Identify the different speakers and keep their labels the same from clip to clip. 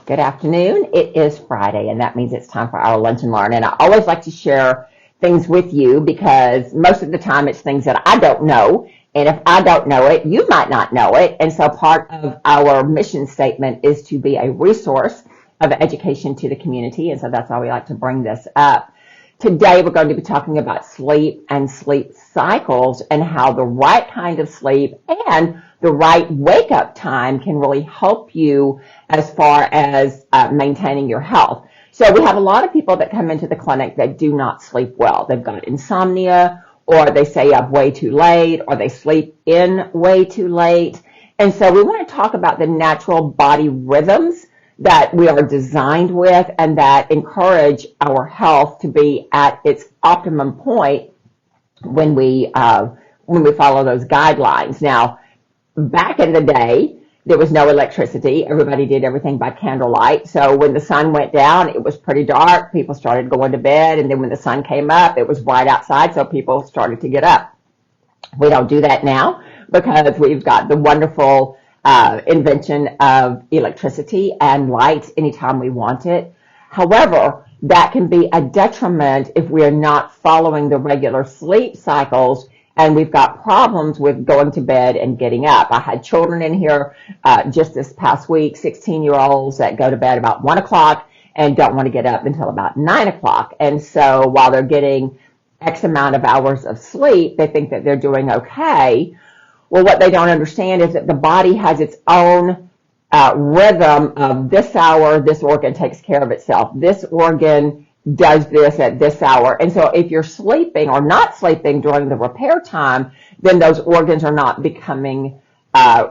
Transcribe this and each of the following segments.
Speaker 1: Good afternoon. It is Friday, and that means it's time for our Lunch and Learn. And I always like to share things with you because most of the time it's things that I don't know. And if I don't know it, you might not know it. And so part of our mission statement is to be a resource of education to the community. And so that's why we like to bring this up. Today, we're going to be talking about sleep and sleep cycles and how the right kind of sleep and the right wake-up time can really help you as far as maintaining your health. So we have a lot of people that come into the clinic that do not sleep well. They've got insomnia, or they stay up way too late, or they sleep in way too late. And so we want to talk about the natural body rhythms that we are designed with and that encourage our health to be at its optimum point when we follow those guidelines. Now, back in the day, there was no electricity. Everybody did everything by candlelight. So when the sun went down, it was pretty dark. People started going to bed. And then when the sun came up, it was bright outside. So people started to get up. We don't do that now because we've got the wonderful invention of electricity and lights anytime we want it. However, that can be a detriment if we are not following the regular sleep cycles and we've got problems with going to bed and getting up. I had children in here just this past week, 16-year-olds that go to bed about 1 o'clock and don't want to get up until about 9 o'clock. And so while they're getting X amount of hours of sleep, they think that they're doing okay. Well, what they don't understand is that the body has its own rhythm of this hour, this organ takes care of itself. This organ does this at this hour. And so if you're sleeping or not sleeping during the repair time, then those organs are not becoming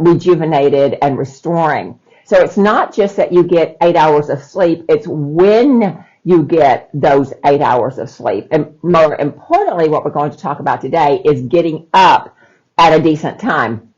Speaker 1: rejuvenated and restoring. So it's not just that you get 8 hours of sleep, it's when you get those 8 hours of sleep. And more importantly, what we're going to talk about today is getting up at a decent time.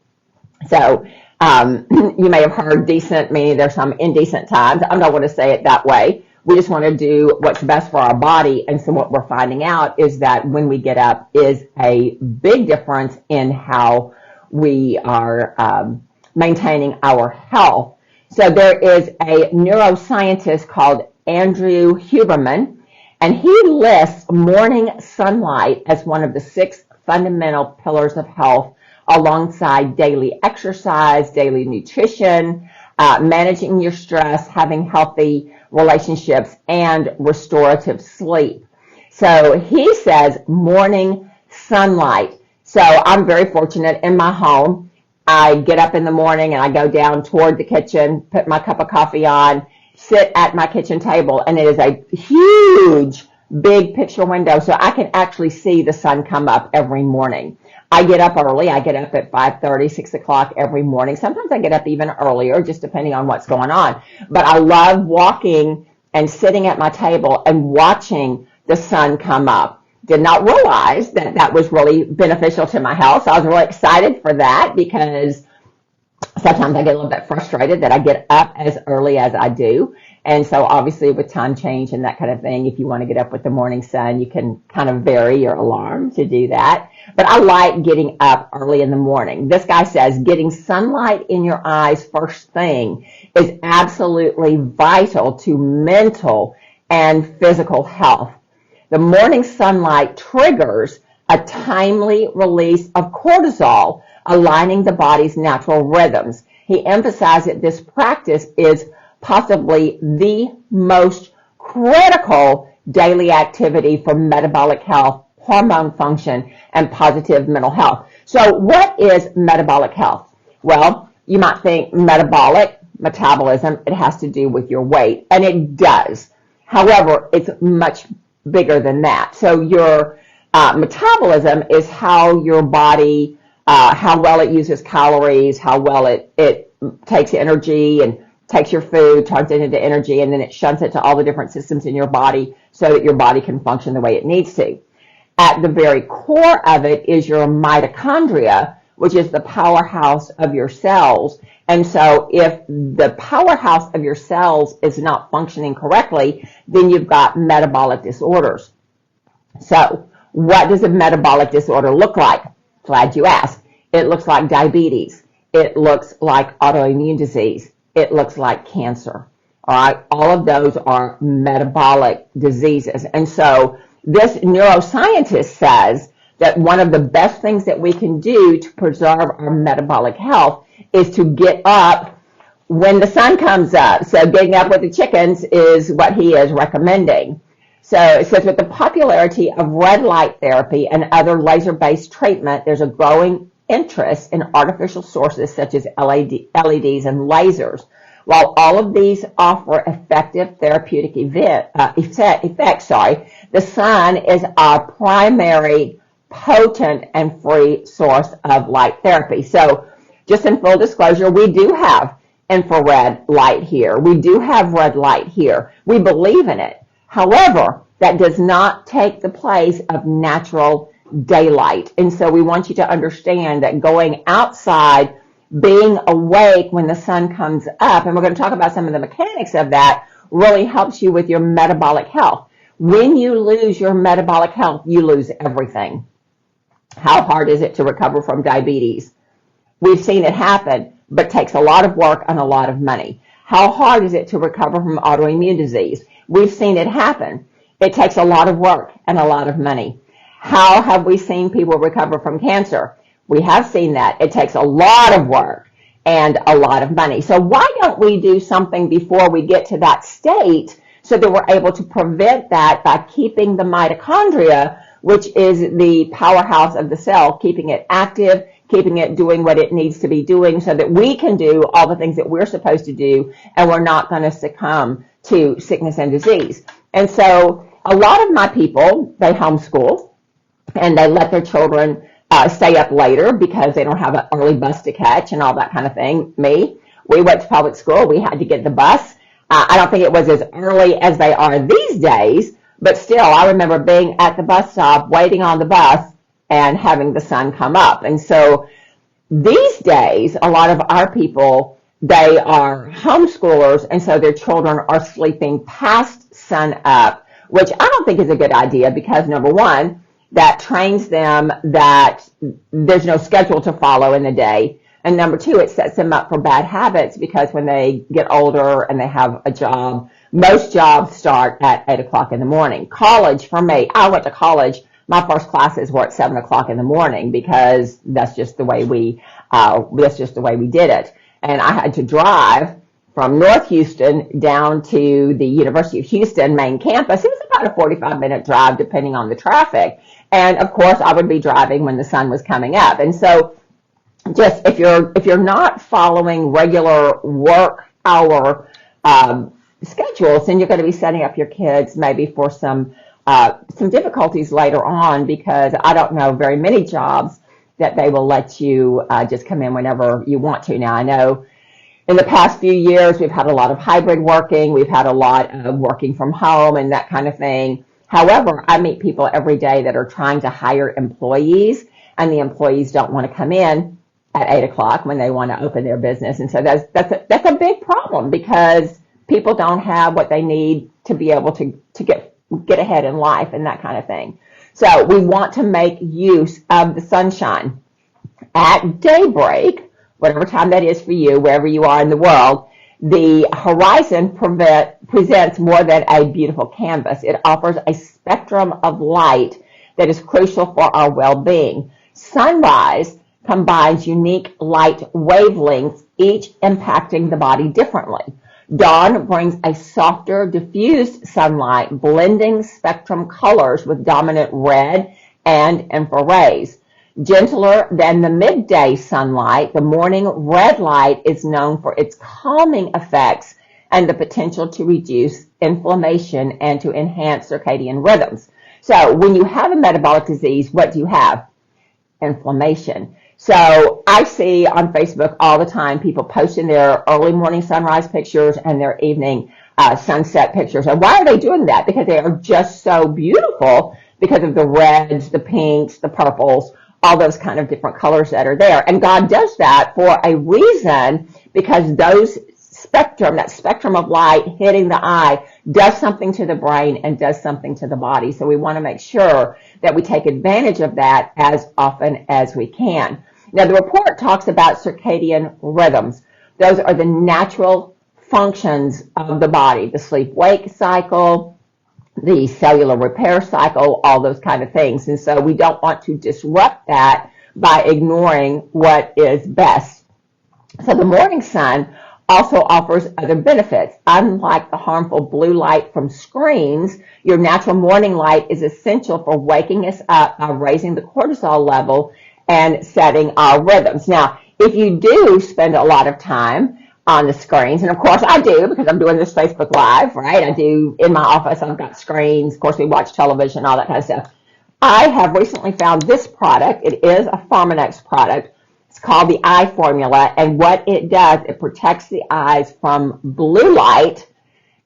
Speaker 1: So you may have heard decent, meaning there's some indecent times. I don't want to say it that way. We just want to do what's best for our body. And so what we're finding out is that when we get up is a big difference in how we are maintaining our health. So there is a neuroscientist called Andrew Huberman, and he lists morning sunlight as one of the 6 fundamental pillars of health alongside daily exercise, daily nutrition, managing your stress, having healthy relationships, and restorative sleep. So he says morning sunlight. So I'm very fortunate in my home. I get up in the morning and I go down toward the kitchen, put my cup of coffee on, sit at my kitchen table, and it is a huge big picture window, so I can actually see the sun come up every morning. I get up early. I get up at 5:30, 6 o'clock every morning. Sometimes I get up even earlier, just depending on what's going on. But I love walking and sitting at my table and watching the sun come up. Did not realize that that was really beneficial to my health. So I was really excited for that because sometimes I get a little bit frustrated that I get up as early as I do. And so obviously with time change and that kind of thing, if you want to get up with the morning sun, you can kind of vary your alarm to do that. But I like getting up early in the morning. This guy says getting sunlight in your eyes first thing is absolutely vital to mental and physical health. The morning sunlight triggers a timely release of cortisol, aligning the body's natural rhythms. He emphasized that this practice is possibly the most critical daily activity for metabolic health, hormone function, and positive mental health. So what is metabolic health? Well, you might think metabolism, it has to do with your weight, and it does. However, it's much bigger than that. So your metabolism is how your body, how well it uses calories, how well it takes energy and takes your food, turns it into energy, and then it shunts it to all the different systems in your body so that your body can function the way it needs to. At the very core of it is your mitochondria, which is the powerhouse of your cells. And so if the powerhouse of your cells is not functioning correctly, then you've got metabolic disorders. So what does a metabolic disorder look like? Glad you asked. It looks like diabetes. It looks like autoimmune disease. It looks like cancer. All right, all of those are metabolic diseases. And so this neuroscientist says that one of the best things that we can do to preserve our metabolic health is to get up when the sun comes up. So getting up with the chickens is what he is recommending. So it says with the popularity of red light therapy and other laser-based treatment, there's a growing interest in artificial sources such as LEDs and lasers. While all of these offer effective therapeutic effects, the sun is our primary, potent, and free source of light therapy. So just in full disclosure, we do have infrared light here. We do have red light here. We believe in it. However, that does not take the place of natural daylight. And so we want you to understand that going outside, being awake when the sun comes up, and we're going to talk about some of the mechanics of that, really helps you with your metabolic health. When you lose your metabolic health, you lose everything. How hard is it to recover from diabetes? We've seen it happen, but takes a lot of work and a lot of money. How hard is it to recover from autoimmune disease? We've seen it happen. It takes a lot of work and a lot of money. How have we seen people recover from cancer? We have seen that. It takes a lot of work and a lot of money. So why don't we do something before we get to that state so that we're able to prevent that by keeping the mitochondria, which is the powerhouse of the cell, keeping it active, keeping it doing what it needs to be doing so that we can do all the things that we're supposed to do and we're not going to succumb to sickness and disease. And so a lot of my people, they homeschool and they let their children stay up later because they don't have an early bus to catch and all that kind of thing. We went to public school. We had to get the bus. I don't think it was as early as they are these days, but still, I remember being at the bus stop, waiting on the bus, and having the sun come up. And so these days, a lot of our people, they are homeschoolers, and so their children are sleeping past sun up, which I don't think is a good idea because, number one, that trains them that there's no schedule to follow in the day. And number two, it sets them up for bad habits because when they get older and they have a job, most jobs start at 8 o'clock in the morning. College, for me, I went to college. My first classes were at 7 o'clock in the morning because that's just the way we did it. And I had to drive from North Houston down to the University of Houston main campus. It was about a 45-minute drive depending on the traffic. And of course, I would be driving when the sun was coming up. And so just if you're not following regular work hour schedules, then you're going to be setting up your kids maybe for some difficulties later on because I don't know very many jobs that they will let you just come in whenever you want to. Now, I know in the past few years, we've had a lot of hybrid working. We've had a lot of working from home and that kind of thing. However, I meet people every day that are trying to hire employees, and the employees don't want to come in at 8 o'clock when they want to open their business. And so that's a big problem because people don't have what they need to be able to get ahead in life and that kind of thing. So we want to make use of the sunshine. At daybreak, whatever time that is for you, wherever you are in the world, the horizon presents more than a beautiful canvas. It offers a spectrum of light that is crucial for our well-being. Sunrise combines unique light wavelengths, each impacting the body differently. Dawn brings a softer, diffused sunlight, blending spectrum colors with dominant red and infrarays. Gentler than the midday sunlight, the morning red light is known for its calming effects and the potential to reduce inflammation and to enhance circadian rhythms. So when you have a metabolic disease, what do you have? Inflammation. So I see on Facebook all the time people posting their early morning sunrise pictures and their evening sunset pictures. And why are they doing that? Because they are just so beautiful because of the reds, the pinks, the purples, all those kind of different colors that are there. And God does that for a reason because that spectrum of light hitting the eye does something to the brain and does something to the body. So we want to make sure that we take advantage of that as often as we can. Now, the report talks about circadian rhythms. Those are the natural functions of the body, the sleep-wake cycle, the cellular repair cycle, all those kind of things. And so we don't want to disrupt that by ignoring what is best. So the morning sun also offers other benefits. Unlike the harmful blue light from screens, your natural morning light is essential for waking us up by raising the cortisol level and setting our rhythms. Now, if you do spend a lot of time on the screens, and of course I do because I'm doing this Facebook Live, right? I do in my office, I've got screens. Of course, we watch television, all that kind of stuff. I have recently found this product. It is a Pharmanex product. It's called the Eye Formula, and what it does, it protects the eyes from blue light,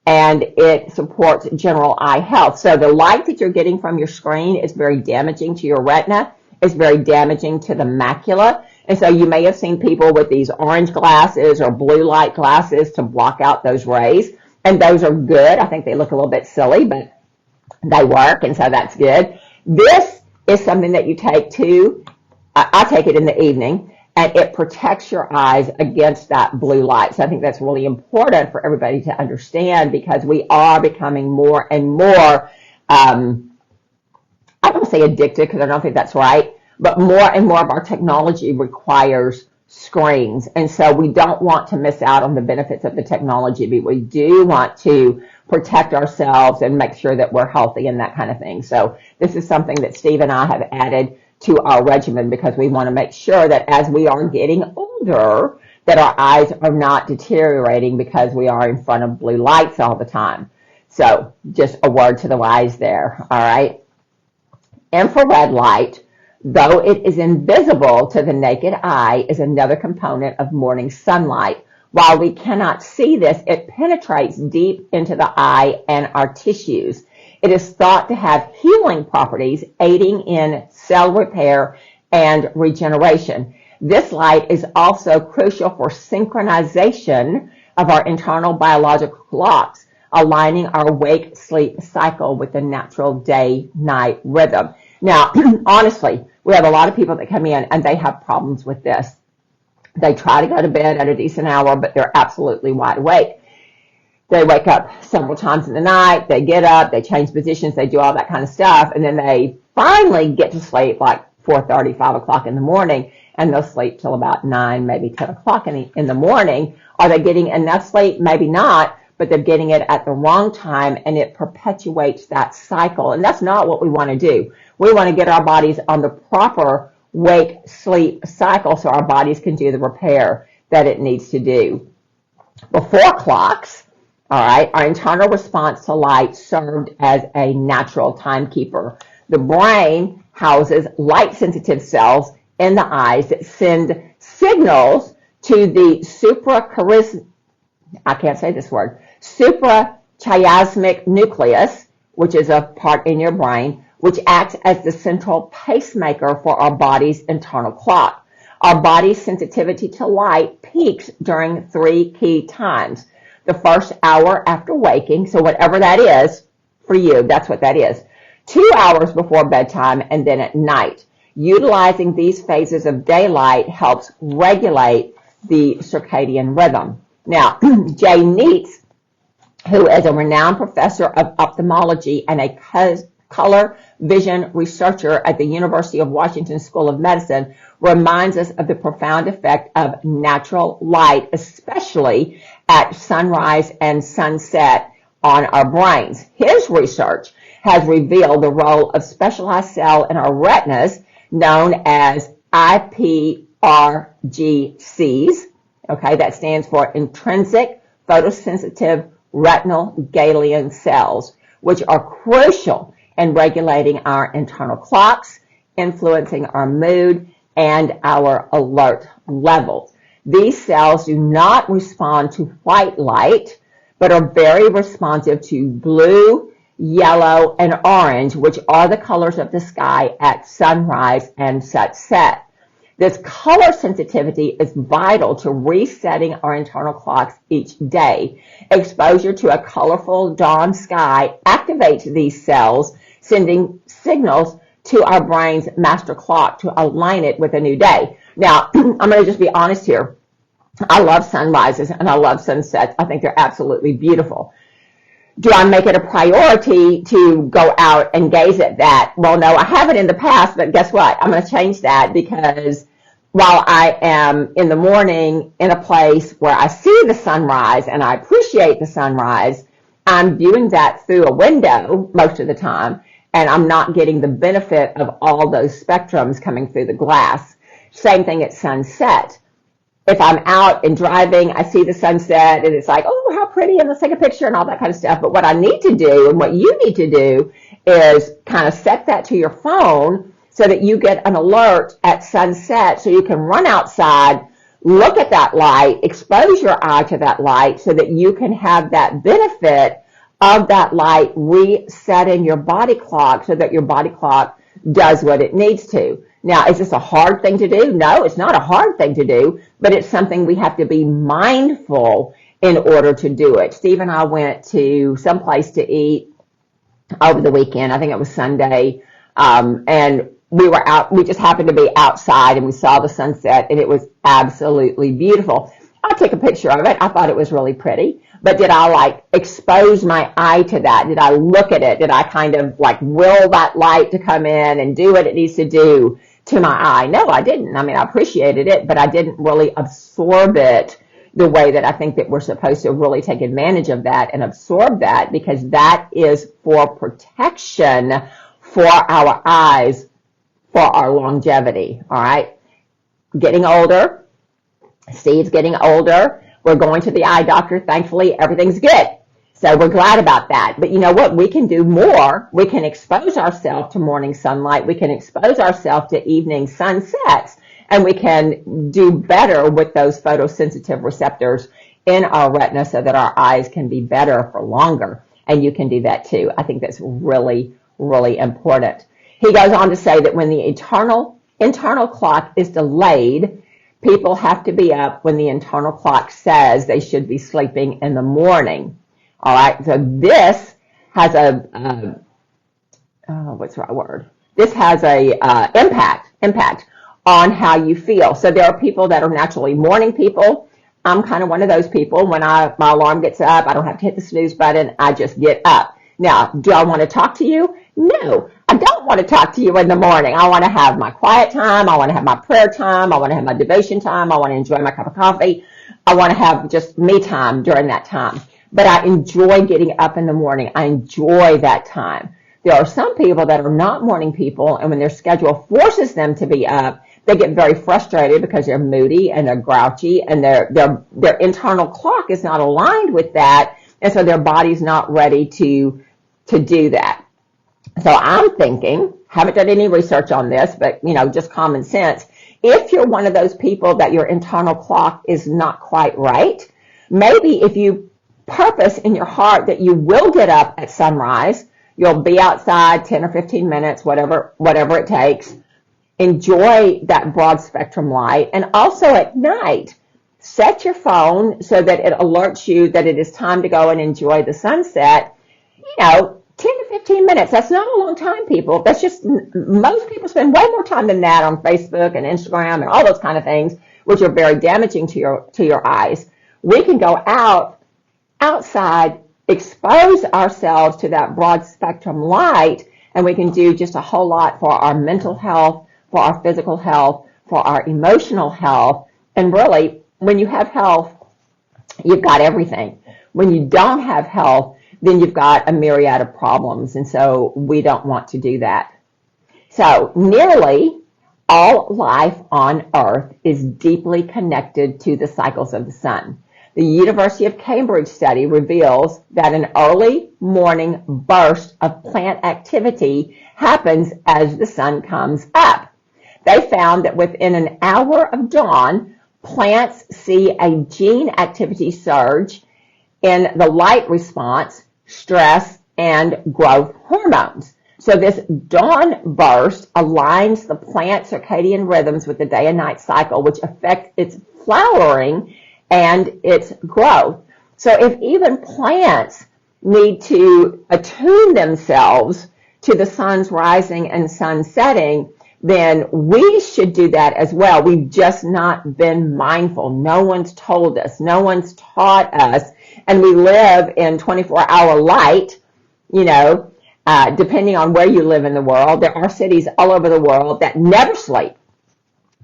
Speaker 1: and it supports general eye health. So the light that you're getting from your screen is very damaging to your retina. It's very damaging to the macula. And so you may have seen people with these orange glasses or blue light glasses to block out those rays, and those are good. I think they look a little bit silly, but they work, and so that's good. This is something that you take too. I take it in the evening, and it protects your eyes against that blue light. So I think that's really important for everybody to understand, because we are becoming more and more, I don't say addicted because I don't think that's right, but more and more of our technology requires screens. And so we don't want to miss out on the benefits of the technology, but we do want to protect ourselves and make sure that we're healthy and that kind of thing. So this is something that Steve and I have added to our regimen, because we want to make sure that as we are getting older, that our eyes are not deteriorating because we are in front of blue lights all the time. So just a word to the wise there, all right? Infrared light, though it is invisible to the naked eye, is another component of morning sunlight. While we cannot see this, it penetrates deep into the eye and our tissues. It is thought to have healing properties, aiding in cell repair and regeneration. This light is also crucial for synchronization of our internal biological clocks, aligning our wake-sleep cycle with the natural day-night rhythm. Now, honestly, we have a lot of people that come in and they have problems with this. They try to go to bed at a decent hour, but they're absolutely wide awake. They wake up several times in the night, they get up, they change positions, they do all that kind of stuff, and then they finally get to sleep like 4:30, 5 o'clock in the morning, and they'll sleep till about 9, maybe 10 o'clock in the morning. Are they getting enough sleep? Maybe not, but they're getting it at the wrong time, and it perpetuates that cycle, and that's not what we want to do. We want to get our bodies on the proper wake-sleep cycle so our bodies can do the repair that it needs to do. Before clocks, all right, our internal response to light served as a natural timekeeper. The brain houses light-sensitive cells in the eyes that send signals to the suprachiasmatic nucleus, which is a part in your brain, which acts as the central pacemaker for our body's internal clock. Our body's sensitivity to light peaks during 3 key times. The first hour after waking, so whatever that is for you, that's what that is. 2 hours before bedtime, and then at night. Utilizing these phases of daylight helps regulate the circadian rhythm. Now, Jay Neitz, who is a renowned professor of ophthalmology and a color vision researcher at the University of Washington School of Medicine, reminds us of the profound effect of natural light, especially at sunrise and sunset, on our brains. His research has revealed the role of specialized cell in our retinas known as IPRGCs. Okay, that stands for intrinsic photosensitive retinal ganglion cells, which are crucial in regulating our internal clocks, influencing our mood and our alert levels. These cells do not respond to white light, but are very responsive to blue, yellow, and orange, which are the colors of the sky at sunrise and sunset. This color sensitivity is vital to resetting our internal clocks each day. Exposure to a colorful dawn sky activates these cells, sending signals to our brain's master clock to align it with a new day. Now, I'm going to just be honest here. I love sunrises and I love sunsets. I think they're absolutely beautiful. Do I make it a priority to go out and gaze at that? Well, no, I haven't in the past, but guess what? I'm going to change that, because while I am in the morning in a place where I see the sunrise and I appreciate the sunrise, I'm viewing that through a window most of the time, and I'm not getting the benefit of all those spectrums coming through the glass. Same thing at sunset. If I'm out and driving, I see the sunset and it's like, oh, how pretty, and let's take a picture and all that kind of stuff. But what I need to do, and what you need to do, is kind of set that to your phone so that you get an alert at sunset, so you can run outside, look at that light, expose your eye to that light, so that you can have that benefit of that light resetting your body clock, so that your body clock does what it needs to. Now, is this a hard thing to do? No, it's not a hard thing to do, but it's something we have to be mindful in order to do it. Steve and I went to some place to eat over the weekend. I think it was Sunday, and we were out. We just happened to be outside, and we saw the sunset, and it was absolutely beautiful. I took a picture of it. I thought it was really pretty. But did I expose my eye to that? Did I look at it? Did I kind of will that light to come in and do what it needs to do to my eye? No, I didn't. I mean, I appreciated it, but I didn't really absorb it the way that I think that we're supposed to really take advantage of that and absorb that, because that is for protection for our eyes, for our longevity. All right. Getting older. Steve's getting older. We're going to the eye doctor. Thankfully, everything's good. So we're glad about that. But you know what? We can do more. We can expose ourselves to morning sunlight. We can expose ourselves to evening sunsets. And we can do better with those photosensitive receptors in our retina so that our eyes can be better for longer. And you can do that too. I think that's really, really important. He goes on to say that when the internal clock is delayed, people have to be up when the internal clock says they should be sleeping in the morning. All right, so this has what's the right word? This has a impact on how you feel. So there are people that are naturally morning people. I'm kind of one of those people. When my alarm gets up, I don't have to hit the snooze button. I just get up. Now, do I want to talk to you? No, I don't want to talk to you in the morning. I want to have my quiet time. I want to have my prayer time. I want to have my devotion time. I want to enjoy my cup of coffee. I want to have just me time during that time. But I enjoy getting up in the morning. I enjoy that time. There are some people that are not morning people, and when their schedule forces them to be up, they get very frustrated because they're moody and they're grouchy, and their internal clock is not aligned with that, and so their body's not ready to do that. So I'm thinking, haven't done any research on this, but just common sense. If you're one of those people that your internal clock is not quite right, maybe if you purpose in your heart that you will get up at sunrise, you'll be outside 10 or 15 minutes, whatever it takes. Enjoy that broad spectrum light. And also at night, set your phone so that it alerts you that it is time to go and enjoy the sunset. 10 to 15 minutes. That's not a long time, people. That's just, most people spend way more time than that on Facebook and Instagram and all those kind of things, which are very damaging to your eyes. We can go outside, expose ourselves to that broad spectrum light, and we can do just a whole lot for our mental health, for our physical health, for our emotional health. And really, when you have health, you've got everything. When you don't have health, then you've got a myriad of problems, and so we don't want to do that. So nearly all life on Earth is deeply connected to the cycles of the sun. The University of Cambridge study reveals that an early morning burst of plant activity happens as the sun comes up. They found that within an hour of dawn, plants see a gene activity surge in the light response, stress, and growth hormones. So this dawn burst aligns the plant circadian rhythms with the day and night cycle, which affect its flowering and its growth. So if even plants need to attune themselves to the sun's rising and sun setting, then we should do that as well. We've just not been mindful. No one's told us. No one's taught us. And we live in 24-hour light, depending on where you live in the world. There are cities all over the world that never sleep.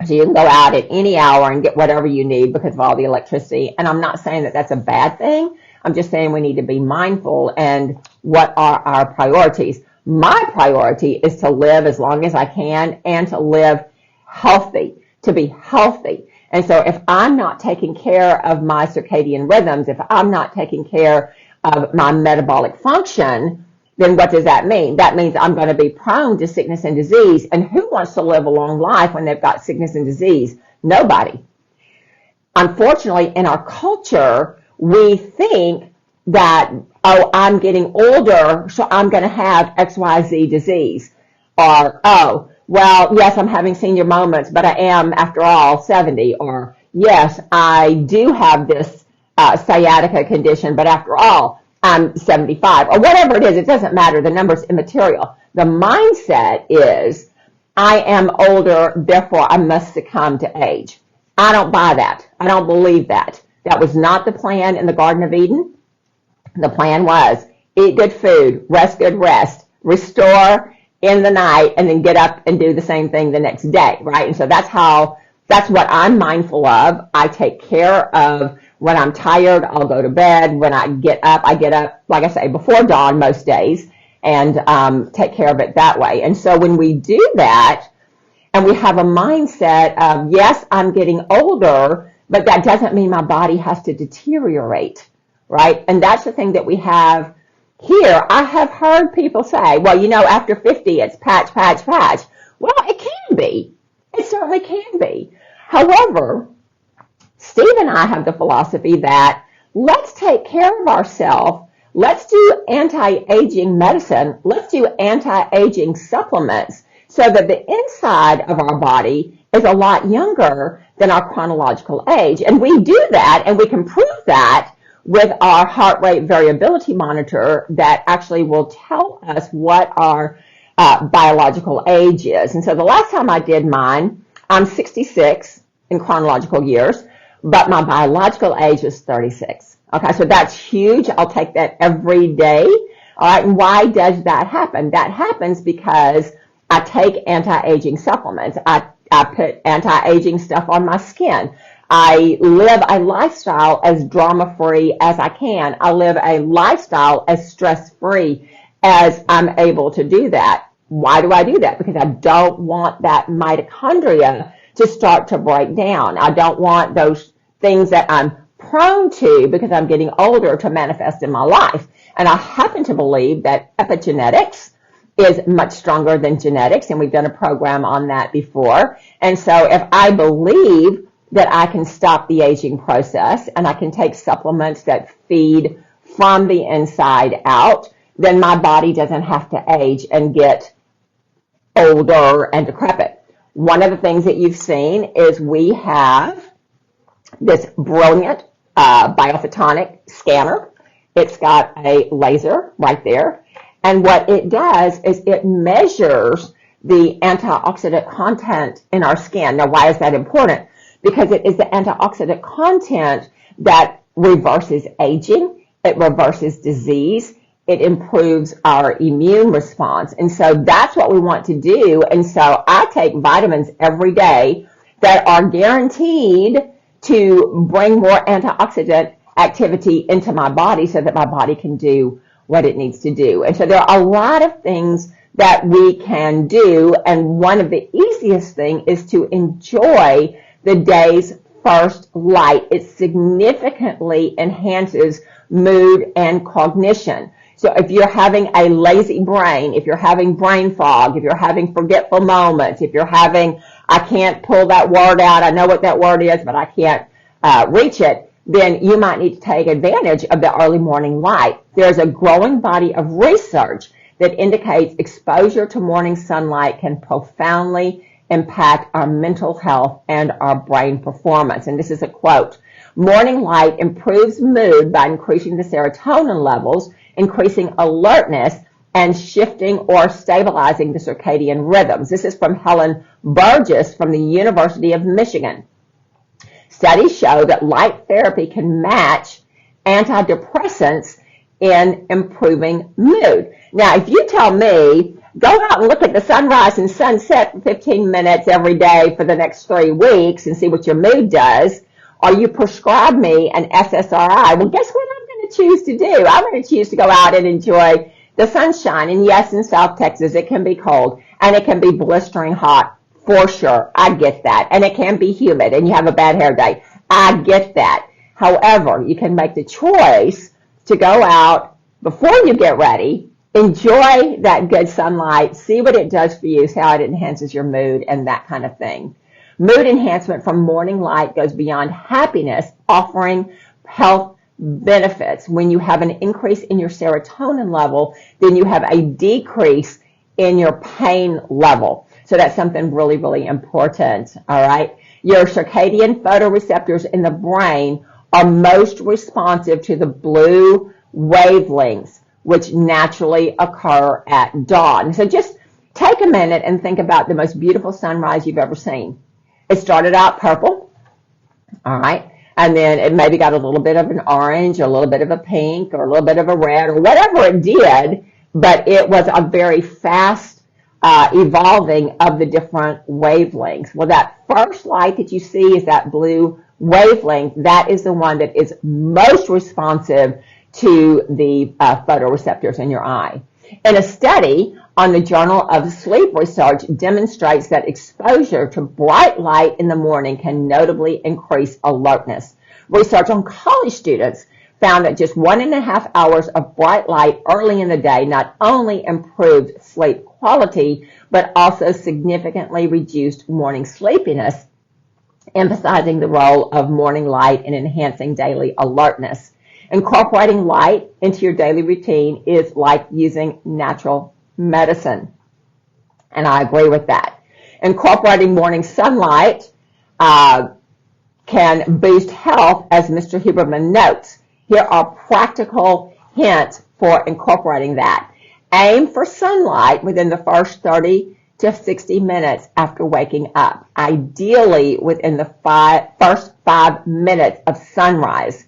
Speaker 1: So you can go out at any hour and get whatever you need because of all the electricity. And I'm not saying that that's a bad thing. I'm just saying we need to be mindful and what are our priorities. My priority is to live as long as I can and to live healthy, to be healthy. And so if I'm not taking care of my circadian rhythms, if I'm not taking care of my metabolic function, then what does that mean? That means I'm going to be prone to sickness and disease. And who wants to live a long life when they've got sickness and disease? Nobody. Unfortunately, in our culture, we think that, oh, I'm getting older, so I'm going to have XYZ disease. Or, oh, well, yes, I'm having senior moments, but I am, after all, 70. Or, yes, I do have this sciatica condition, but after all, I'm 75. Or whatever it is, it doesn't matter. The number's immaterial. The mindset is, I am older, therefore I must succumb to age. I don't buy that. I don't believe that. That was not the plan in the Garden of Eden. The plan was eat good food, rest good rest, restore in the night, and then get up and do the same thing the next day, right? And so that's what I'm mindful of. I take care of when I'm tired, I'll go to bed. When I get up, like I say, before dawn most days, and take care of it that way. And so when we do that, and we have a mindset of, yes, I'm getting older, but that doesn't mean my body has to deteriorate, right? And that's the thing that we have here. I have heard people say, well, after 50, it's patch, patch, patch. Well, it can be. It certainly can be. However, Steve and I have the philosophy that let's take care of ourselves. Let's do anti-aging medicine. Let's do anti-aging supplements so that the inside of our body is a lot younger than our chronological age. And we do that, and we can prove that with our heart rate variability monitor that actually will tell us what our biological age is. And so the last time I did mine, I'm 66 in chronological years, but my biological age was 36. Okay, so that's huge. I'll take that every day. All right, and why does that happen? That happens because I take anti-aging supplements. I put anti-aging stuff on my skin. I live a lifestyle as drama-free as I can. I live a lifestyle as stress-free as I'm able to do that. Why do I do that? Because I don't want that mitochondria to start to break down. I don't want those things that I'm prone to because I'm getting older to manifest in my life. And I happen to believe that epigenetics is much stronger than genetics, and we've done a program on that before. And so if I believe that I can stop the aging process and I can take supplements that feed from the inside out, then my body doesn't have to age and get older and decrepit. One of the things that you've seen is we have this brilliant biophotonic scanner. It's got a laser right there. And what it does is it measures the antioxidant content in our skin. Now, why is that important? Because it is the antioxidant content that reverses aging, it reverses disease, it improves our immune response. And so that's what we want to do. And so I take vitamins every day that are guaranteed to bring more antioxidant activity into my body so that my body can do what it needs to do. And so there are a lot of things that we can do. And one of the easiest things is to enjoy the day's first light. It significantly enhances mood and cognition. So if you're having a lazy brain, if you're having brain fog, if you're having forgetful moments, if you're having, I can't pull that word out, I know what that word is, but I can't reach it, then you might need to take advantage of the early morning light. There's a growing body of research that indicates exposure to morning sunlight can profoundly impact our mental health and our brain performance. And this is a quote. Morning light improves mood by increasing the serotonin levels, increasing alertness, and shifting or stabilizing the circadian rhythms. This is from Helen Burgess from the University of Michigan. Studies show that light therapy can match antidepressants in improving mood. Now, if you tell me, go out and look at the sunrise and sunset for 15 minutes every day for the next 3 weeks and see what your mood does, or you prescribe me an SSRI, well, guess what I'm going to choose to do? I'm going to choose to go out and enjoy the sunshine. And yes, in South Texas, it can be cold and it can be blistering hot for sure. I get that. And it can be humid and you have a bad hair day. I get that. However, you can make the choice to go out before you get ready, enjoy that good sunlight, see what it does for you, see how it enhances your mood and that kind of thing. Mood enhancement from morning light goes beyond happiness, offering health benefits. When you have an increase in your serotonin level, then you have a decrease in your pain level. So that's something really, really important, all right? Your circadian photoreceptors in the brain are most responsive to the blue wavelengths, which naturally occur at dawn. So just take a minute and think about the most beautiful sunrise you've ever seen. It started out purple, all right? And then it maybe got a little bit of an orange, or a little bit of a pink, or a little bit of a red, or whatever it did, but it was a very fast evolving of the different wavelengths. Well, that first light that you see is that blue wavelength. That is the one that is most responsive to the photoreceptors in your eye. And a study on the Journal of Sleep Research demonstrates that exposure to bright light in the morning can notably increase alertness. Research on college students found that just 1.5 hours of bright light early in the day not only improved sleep quality, but also significantly reduced morning sleepiness, emphasizing the role of morning light in enhancing daily alertness. Incorporating light into your daily routine is like using natural medicine, and I agree with that. Incorporating morning sunlight can boost health, as Mr. Huberman notes. Here are practical hints for incorporating that. Aim for sunlight within the first 30 to 60 minutes after waking up, ideally within the first 5 minutes of sunrise,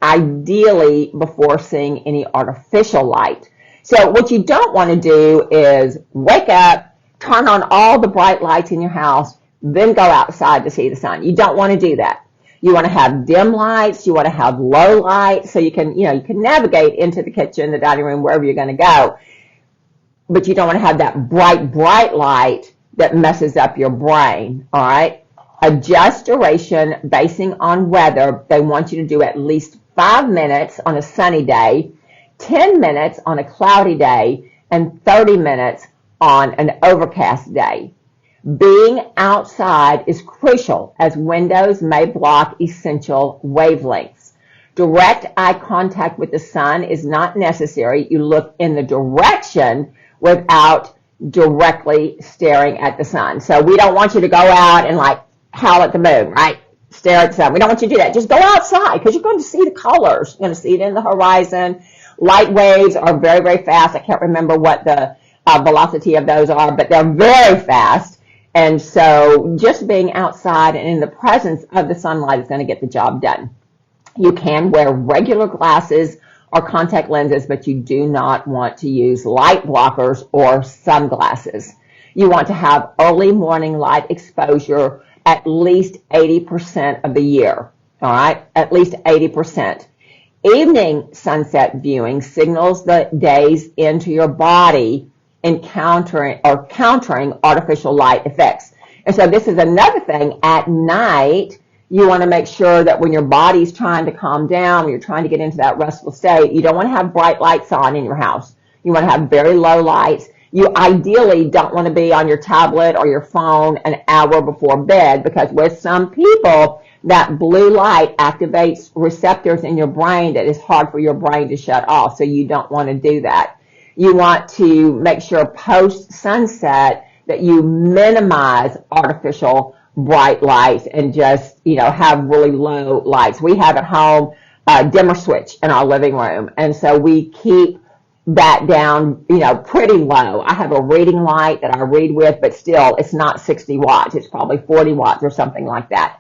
Speaker 1: ideally before seeing any artificial light. So what you don't want to do is wake up, turn on all the bright lights in your house, then go outside to see the sun. You don't want to do that. You want to have dim lights. You want to have low light so you can navigate into the kitchen, the dining room, wherever you're going to go. But you don't want to have that bright light that messes up your brain, all right? Adjust duration basing on weather. They want you to do at least 5 minutes on a sunny day, 10 minutes on a cloudy day, and 30 minutes on an overcast day. Being outside is crucial, as windows may block essential wavelengths. Direct eye contact with the sun is not necessary. You look in the direction without directly staring at the sun. So we don't want you to go out and like howl at the moon, right? Stare at the sun. We don't want you to do that. Just go outside because you're going to see the colors. You're going to see it in the horizon. Light waves are very, very fast. I can't remember what the velocity of those are, but they're very fast. And so just being outside and in the presence of the sunlight is going to get the job done. You can wear regular glasses or contact lenses, but you do not want to use light blockers or sunglasses. You want to have early morning light exposure at least 80% of the year, all right? At least 80%. Evening sunset viewing signals the days into your body countering artificial light effects. And so this is another thing. At night, you want to make sure that when your body's trying to calm down, when you're trying to get into that restful state, you don't want to have bright lights on in your house. You want to have very low lights. You ideally don't want to be on your tablet or your phone an hour before bed, because with some people, that blue light activates receptors in your brain that is hard for your brain to shut off. So you don't want to do that. You want to make sure post-sunset that you minimize artificial bright lights and just, have really low lights. We have at home a dimmer switch in our living room, and so we keep that down, pretty low. I have a reading light that I read with, but still, it's not 60 watts. It's probably 40 watts or something like that.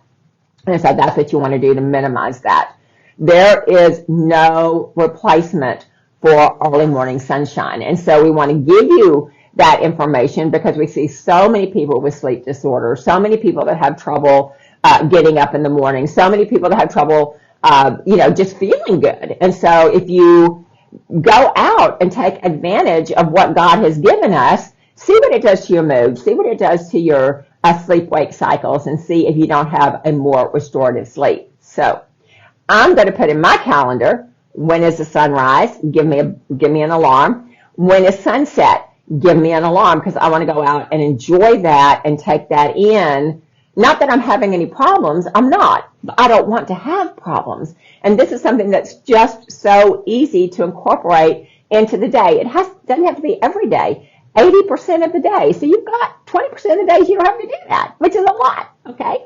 Speaker 1: And so that's what you want to do to minimize that. There is no replacement for early morning sunshine. And so we want to give you that information because we see so many people with sleep disorders, so many people that have trouble getting up in the morning, so many people that have trouble, just feeling good. And so if you go out and take advantage of what God has given us, see what it does to your mood, see what it does to your sleep-wake cycles, and see if you don't have a more restorative sleep. So I'm going to put in my calendar, when is the sunrise? Give me an alarm. When is sunset? Give me an alarm, because I want to go out and enjoy that and take that in. Not that I'm having any problems. I'm not. I don't want to have problems. And this is something that's just so easy to incorporate into the day. It doesn't have to be every day. 80% of the day. So you've got 20% of the days you don't have to do that, which is a lot, okay?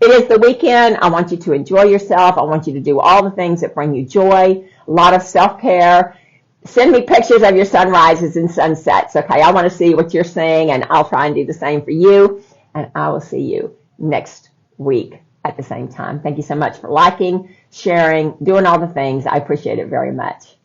Speaker 1: It is the weekend. I want you to enjoy yourself. I want you to do all the things that bring you joy, a lot of self-care. Send me pictures of your sunrises and sunsets, okay? I want to see what you're seeing, and I'll try and do the same for you. And I will see you next week at the same time. Thank you so much for liking, sharing, doing all the things. I appreciate it very much.